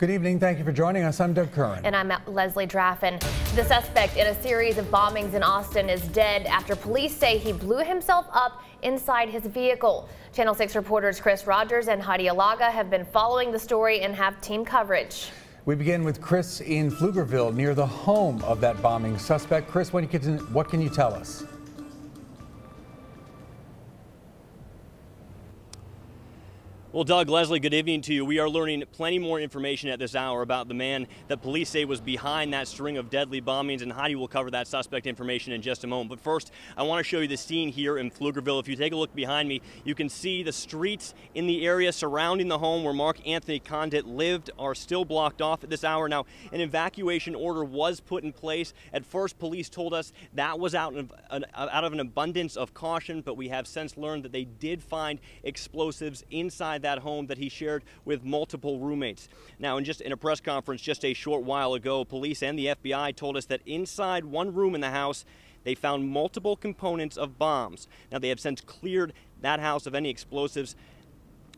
Good evening. Thank you for joining us. I'm Doug Curran. And I'm Leslie Draffin. The suspect in a series of bombings in Austin is dead after police say he blew himself up inside his vehicle. Channel 6 reporters Chris Rogers and Heidi Alagha have been following the story and have team coverage. We begin with Chris in Pflugerville, near the home of that bombing suspect. Chris, what can you tell us? Well, Doug, Leslie, good evening to you. We are learning plenty more information at this hour about the man that police say was behind that string of deadly bombings, and Heidi will cover that suspect information in just a moment. But first, I want to show you the scene here in Pflugerville. If you take a look behind me, you can see the streets in the area surrounding the home where Mark Anthony Condit lived are still blocked off at this hour. Now, an evacuation order was put in place. At first, police told us that was out of an abundance of caution, but we have since learned that they did find explosives inside that home that he shared with multiple roommates. Now, in a press conference just a short while ago, police and the FBI told us that inside one room in the house, they found multiple components of bombs. Now, they have since cleared that house of any explosives.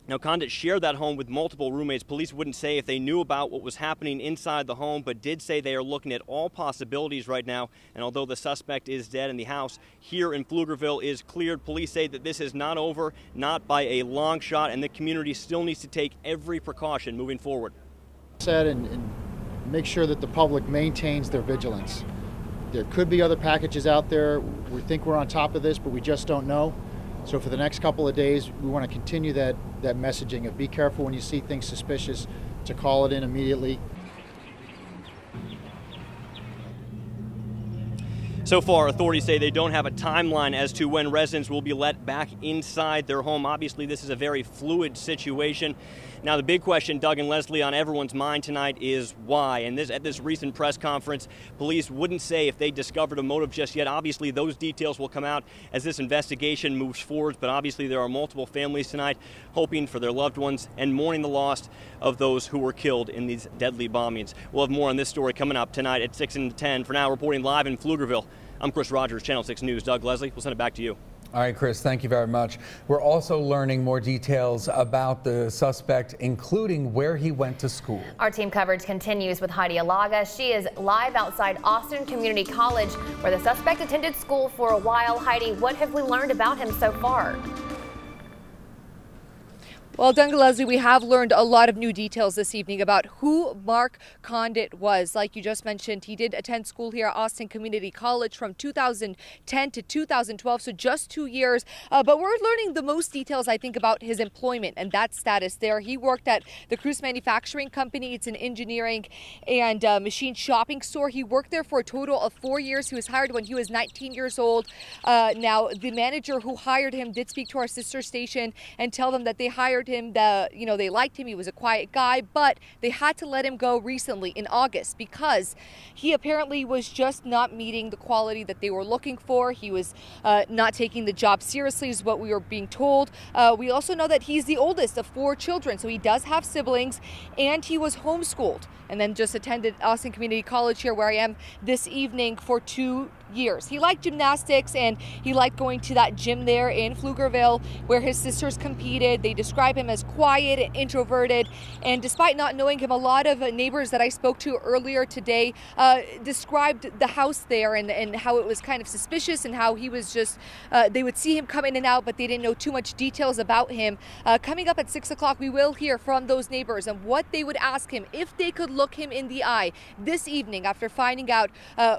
Now, Condit shared that home with multiple roommates. Police wouldn't say if they knew about what was happening inside the home, but did say they are looking at all possibilities right now. And although the suspect is dead and the house here in Pflugerville is cleared, police say that this is not over, not by a long shot, and the community still needs to take every precaution moving forward. And make sure that the public maintains their vigilance. There could be other packages out there. We think we're on top of this, but we just don't know. So for the next couple of days, we want to continue that messaging of be careful when you see things suspicious, to call it in immediately. So far, authorities say they don't have a timeline as to when residents will be let back inside their home. Obviously, this is a very fluid situation. Now, the big question, Doug and Leslie, on everyone's mind tonight is why. And at this recent press conference, police wouldn't say if they discovered a motive just yet. Obviously, those details will come out as this investigation moves forward. But obviously, there are multiple families tonight hoping for their loved ones and mourning the loss of those who were killed in these deadly bombings. We'll have more on this story coming up tonight at 6 and 10. For now, reporting live in Pflugerville, I'm Chris Rogers, Channel 6 News. Doug, Leslie, we'll send it back to you. All right, Chris, thank you very much. We're also learning more details about the suspect, including where he went to school. Our team coverage continues with Heidi Alagha. She is live outside Austin Community College, where the suspect attended school for a while. Heidi, what have we learned about him so far? Well, Doug and Leslie, we have learned a lot of new details this evening about who Mark Condit was. Like you just mentioned, he did attend school here at Austin Community College from 2010 to 2012, so just 2 years. But we're learning the most details, I think, about his employment and that status there. He worked at the Cruise Manufacturing Company. It's an engineering and machine shopping store. He worked there for a total of 4 years. He was hired when he was 19 years old. Now, the manager who hired him did speak to our sister station and tell them that they hired him, they liked him. He was a quiet guy, but they had to let him go recently in August because he apparently was just not meeting the quality that they were looking for. He was not taking the job seriously, is what we were being told. We also know that he's the oldest of 4 children, so he does have siblings, and he was homeschooled and then just attended Austin Community College here where I am this evening for 2 years. He liked gymnastics and he liked going to that gym there in Pflugerville where his sisters competed. They describe him as quiet and introverted, and despite not knowing him, a lot of neighbors that I spoke to earlier today described the house there and how it was kind of suspicious and how he was just, they would see him come in and out, but they didn't know too much details about him. Coming up at 6 o'clock, we will hear from those neighbors and what they would ask him if they could look him in the eye this evening after finding out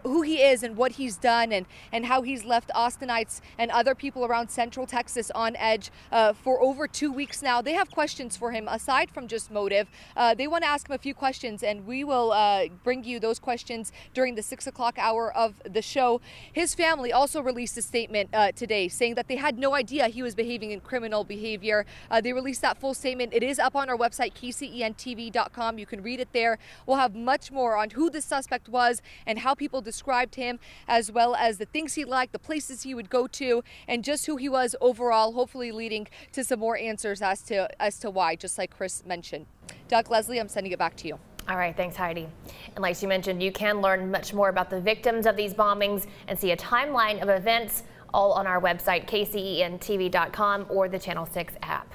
who he is and what he's done and how he's left Austinites and other people around Central Texas on edge for over 2 weeks now. They have questions for him aside from just motive. They want to ask him a few questions, and we will bring you those questions during the 6 o'clock hour of the show. His family also released a statement today saying that they had no idea he was behaving in criminal behavior. They released that full statement. It is up on our website, kcentv.com. You can read it there. We'll have much more on who the suspect was and how people described him, as well as the things he liked, the places he would go to, and just who he was overall, hopefully leading to some more answers as to why, just like Chris mentioned. Doug, Leslie, I'm sending it back to you. All right, thanks, Heidi. And like she mentioned, you can learn much more about the victims of these bombings and see a timeline of events all on our website, kcentv.com or the Channel 6 app.